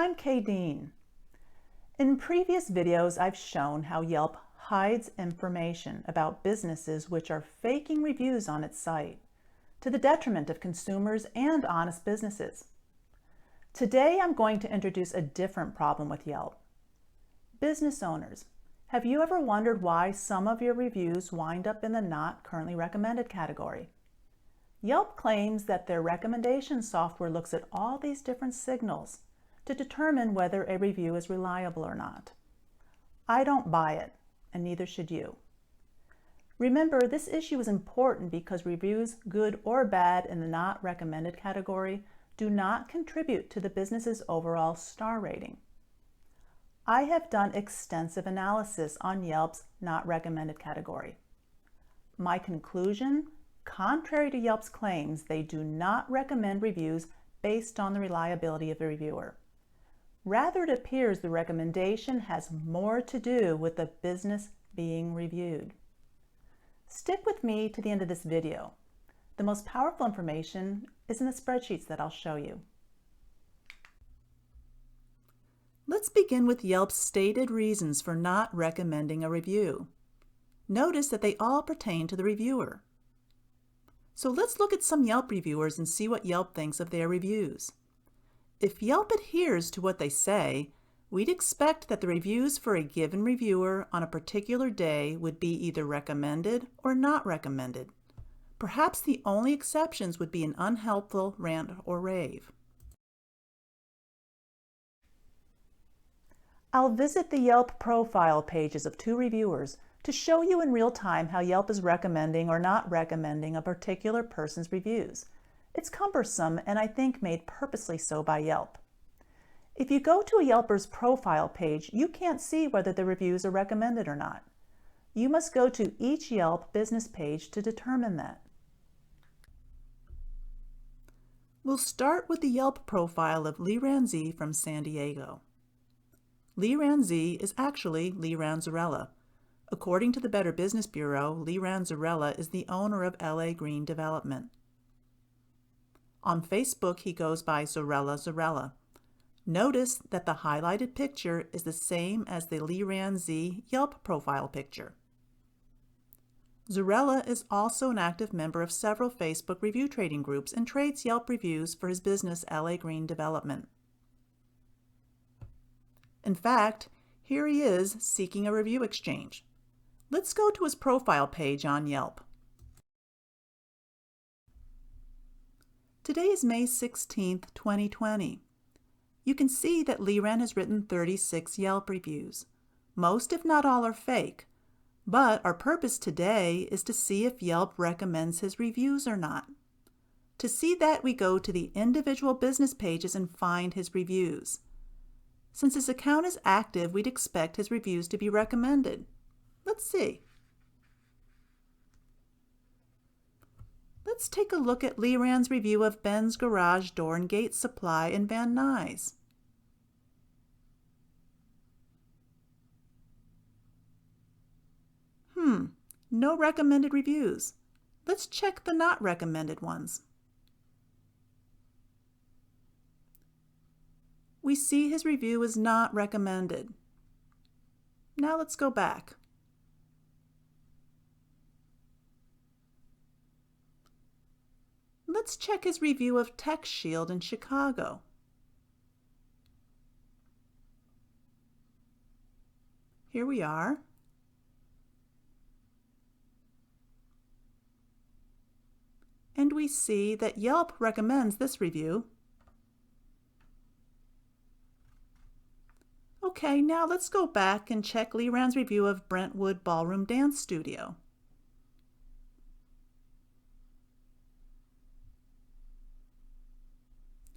I'm Kay Dean. In previous videos, I've shown how Yelp hides information about businesses which are faking reviews on its site, to the detriment of consumers and honest businesses. Today, I'm going to introduce a different problem with Yelp. Business owners, have you ever wondered why some of your reviews wind up in the not currently recommended category? Yelp claims that their recommendation software looks at all these different signals to determine whether a review is reliable or not. I don't buy it, and neither should you. Remember, this issue is important because reviews, good or bad, in the not recommended category do not contribute to the business's overall star rating. I have done extensive analysis on Yelp's not recommended category. My conclusion, contrary to Yelp's claims, they do not recommend reviews based on the reliability of the reviewer. Rather, it appears the recommendation has more to do with the business being reviewed. Stick with me to the end of this video. The most powerful information is in the spreadsheets that I'll show you. Let's begin with Yelp's stated reasons for not recommending a review. Notice that they all pertain to the reviewer. So let's look at some Yelp reviewers and see what Yelp thinks of their reviews. If Yelp adheres to what they say, we'd expect that the reviews for a given reviewer on a particular day would be either recommended or not recommended. Perhaps the only exceptions would be an unhelpful rant or rave. I'll visit the Yelp profile pages of two reviewers to show you in real time how Yelp is recommending or not recommending a particular person's reviews. It's cumbersome and I think made purposely so by Yelp. If you go to a Yelper's profile page, you can't see whether the reviews are recommended or not. You must go to each Yelp business page to determine that. We'll start with the Yelp profile of Lee Ramsay from San Diego. Lee Ramsay is actually Lee Ranzarella. According to the Better Business Bureau, Lee Ranzarella is the owner of LA Green Development. On Facebook, he goes by Zarella. Notice that the highlighted picture is the same as the Lee Ramsay Yelp profile picture. Zarella is also an active member of several Facebook review trading groups and trades Yelp reviews for his business LA Green Development. In fact, here he is seeking a review exchange. Let's go to his profile page on Yelp. Today is May 16th, 2020. You can see that Leeran has written 36 Yelp reviews. Most, if not all, are fake, but our purpose today is to see if Yelp recommends his reviews or not. To see that, we go to the individual business pages and find his reviews. Since his account is active, we'd expect his reviews to be recommended. Let's see. Let's take a look at Leeran's review of Ben's Garage Door and Gate Supply in Van Nuys. No recommended reviews. Let's check the not recommended ones. We see his review is not recommended. Now let's go back. Let's check his review of Tech Shield in Chicago. Here we are. And we see that Yelp recommends this review. Okay, now let's go back and check Leeran's review of Brentwood Ballroom Dance Studio.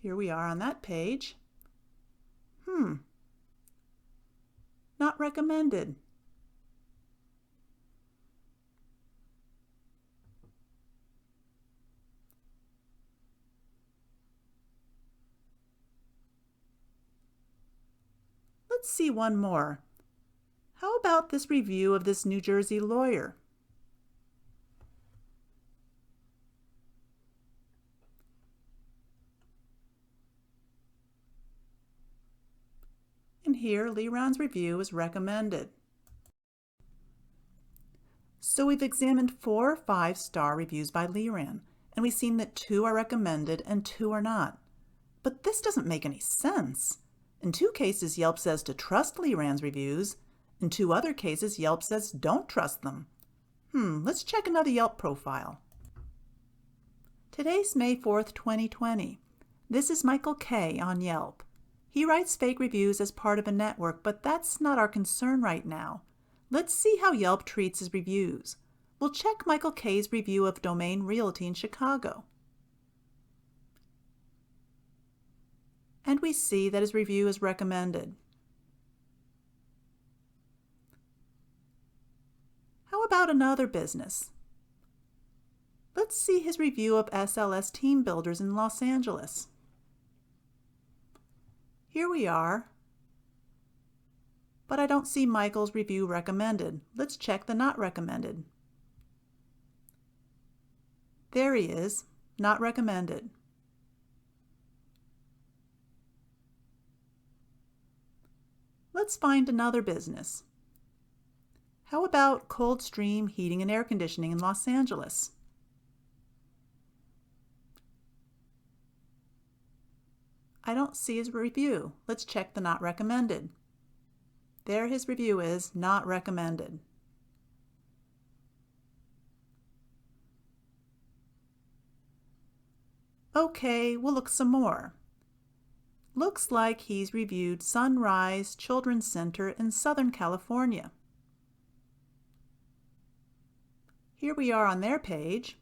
Here we are on that page. Not recommended. Let's see one more. How about this review of this New Jersey lawyer? here Liran's review is recommended. So we've examined 4 5-star reviews by Liran, and we've seen that 2 are recommended and 2 are not. But this doesn't make any sense. In 2 cases, Yelp says to trust Liran's reviews. In 2 other cases, Yelp says don't trust them. Let's check another Yelp profile. Today's May 4th, 2020. This is Michael K. on Yelp. He writes fake reviews as part of a network, but that's not our concern right now. Let's see how Yelp treats his reviews. We'll check Michael K.'s review of Domain Realty in Chicago. And we see that his review is recommended. How about another business? Let's see his review of SLS Team Builders in Los Angeles. Here we are, but I don't see Michael's review recommended. Let's check the not recommended. There he is, not recommended. Let's find another business. How about Coldstream Heating and Air Conditioning in Los Angeles? I don't see his review. Let's check the not recommended. There his review is, not recommended. Okay, we'll look some more. Looks like he's reviewed Sunrise Children's Center in Southern California. Here we are on their page,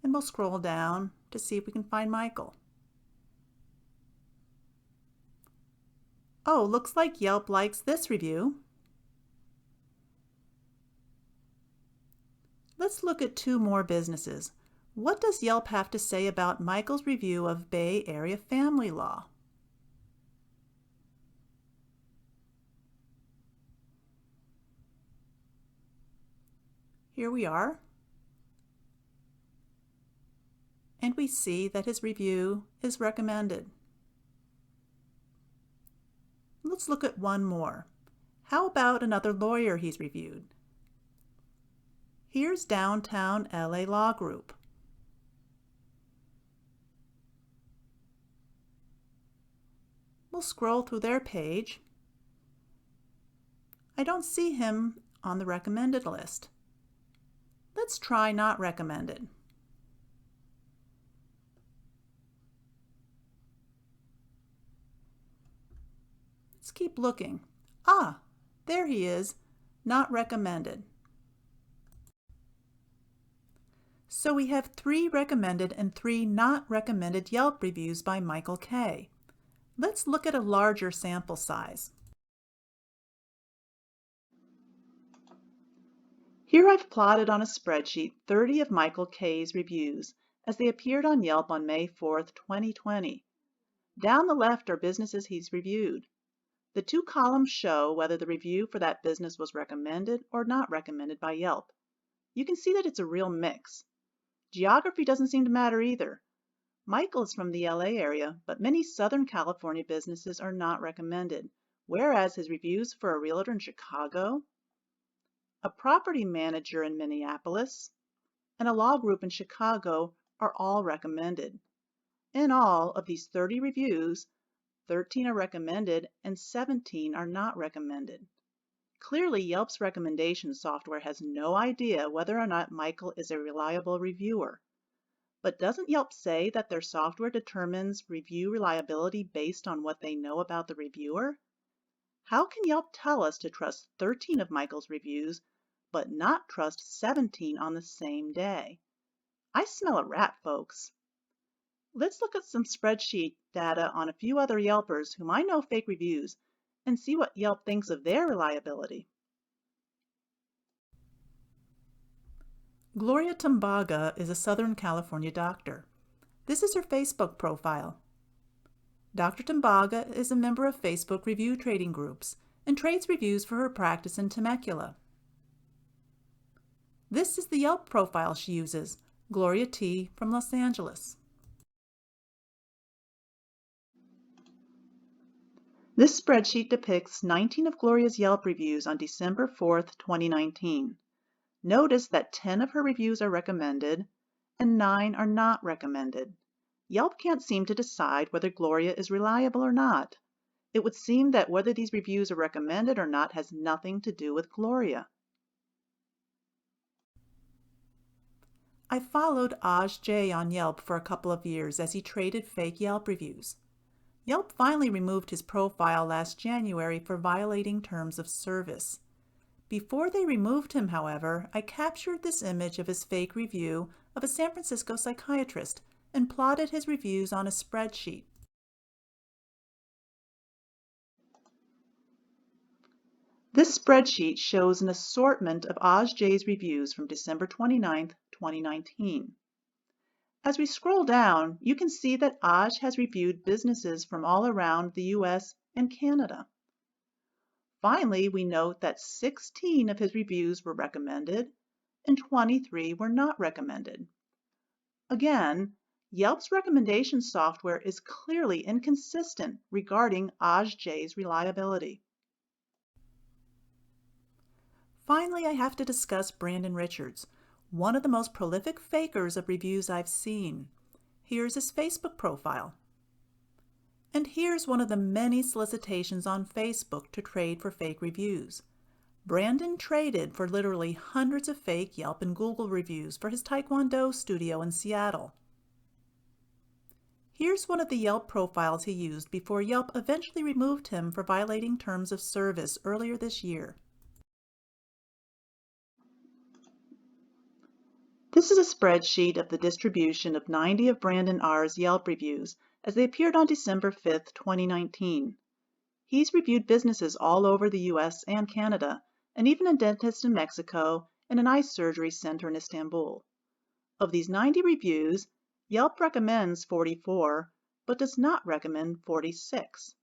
and we'll scroll down to see if we can find Michael. Oh, looks like Yelp likes this review. Let's look at 2 more businesses. What does Yelp have to say about Michael's review of Bay Area Family Law? Here we are. And we see that his review is recommended. Let's look at 1 more. How about another lawyer he's reviewed? Here's Downtown LA Law Group. We'll scroll through their page. I don't see him on the recommended list. Let's try not recommended. Let's keep looking. Ah, there he is, not recommended. So we have 3 recommended and 3 not recommended Yelp reviews by Michael K. Let's look at a larger sample size. Here I've plotted on a spreadsheet 30 of Michael K.'s reviews as they appeared on Yelp on May 4th, 2020. Down the left are businesses he's reviewed. The 2 columns show whether the review for that business was recommended or not recommended by Yelp. You can see that it's a real mix. Geography doesn't seem to matter either. Michael is from the LA area, but many Southern California businesses are not recommended, whereas his reviews for a realtor in Chicago, a property manager in Minneapolis, and a law group in Chicago are all recommended. In all of these 30 reviews, 13 are recommended and 17 are not recommended. Clearly, Yelp's recommendation software has no idea whether or not Michael is a reliable reviewer. But doesn't Yelp say that their software determines review reliability based on what they know about the reviewer? How can Yelp tell us to trust 13 of Michael's reviews, but not trust 17 on the same day? I smell a rat, folks. Let's look at some spreadsheet data on a few other Yelpers whom I know fake reviews and see what Yelp thinks of their reliability. Gloria Tambaga is a Southern California doctor. This is her Facebook profile. Dr. Tambaga is a member of Facebook review trading groups and trades reviews for her practice in Temecula. This is the Yelp profile she uses, Gloria T. from Los Angeles. This spreadsheet depicts 19 of Gloria's Yelp reviews on December 4th, 2019. Notice that 10 of her reviews are recommended and 9 are not recommended. Yelp can't seem to decide whether Gloria is reliable or not. It would seem that whether these reviews are recommended or not has nothing to do with Gloria. I followed Aj J on Yelp for a couple of years as he traded fake Yelp reviews. Yelp finally removed his profile last January for violating terms of service. Before they removed him, however, I captured this image of his fake review of a San Francisco psychiatrist and plotted his reviews on a spreadsheet. This spreadsheet shows an assortment of Aj J's reviews from December 29, 2019. As we scroll down, you can see that Aj has reviewed businesses from all around the US and Canada. Finally, we note that 16 of his reviews were recommended and 23 were not recommended. Again, Yelp's recommendation software is clearly inconsistent regarding Aj J's reliability. Finally, I have to discuss Brandon Richards, one of the most prolific fakers of reviews I've seen. Here's his Facebook profile. And here's one of the many solicitations on Facebook to trade for fake reviews. Brandon traded for literally hundreds of fake Yelp and Google reviews for his Taekwondo studio in Seattle. Here's one of the Yelp profiles he used before Yelp eventually removed him for violating terms of service earlier this year. This is a spreadsheet of the distribution of 90 of Brandon R.'s Yelp reviews as they appeared on December 5, 2019. He's reviewed businesses all over the US and Canada, and even a dentist in Mexico and an eye surgery center in Istanbul. Of these 90 reviews, Yelp recommends 44, but does not recommend 46.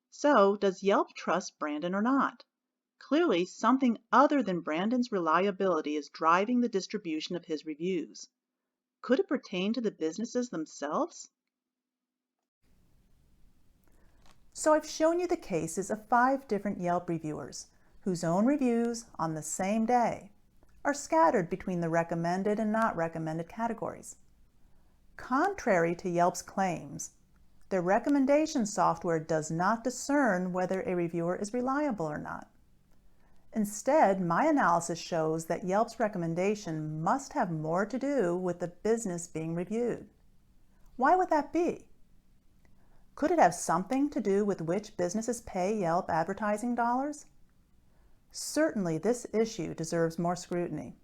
So, does Yelp trust Brandon or not? Clearly, something other than Brandon's reliability is driving the distribution of his reviews. Could it pertain to the businesses themselves? So I've shown you the cases of 5 different Yelp reviewers whose own reviews on the same day are scattered between the recommended and not recommended categories. Contrary to Yelp's claims, their recommendation software does not discern whether a reviewer is reliable or not. Instead, my analysis shows that Yelp's recommendation must have more to do with the business being reviewed. Why would that be? Could it have something to do with which businesses pay Yelp advertising dollars? Certainly, this issue deserves more scrutiny.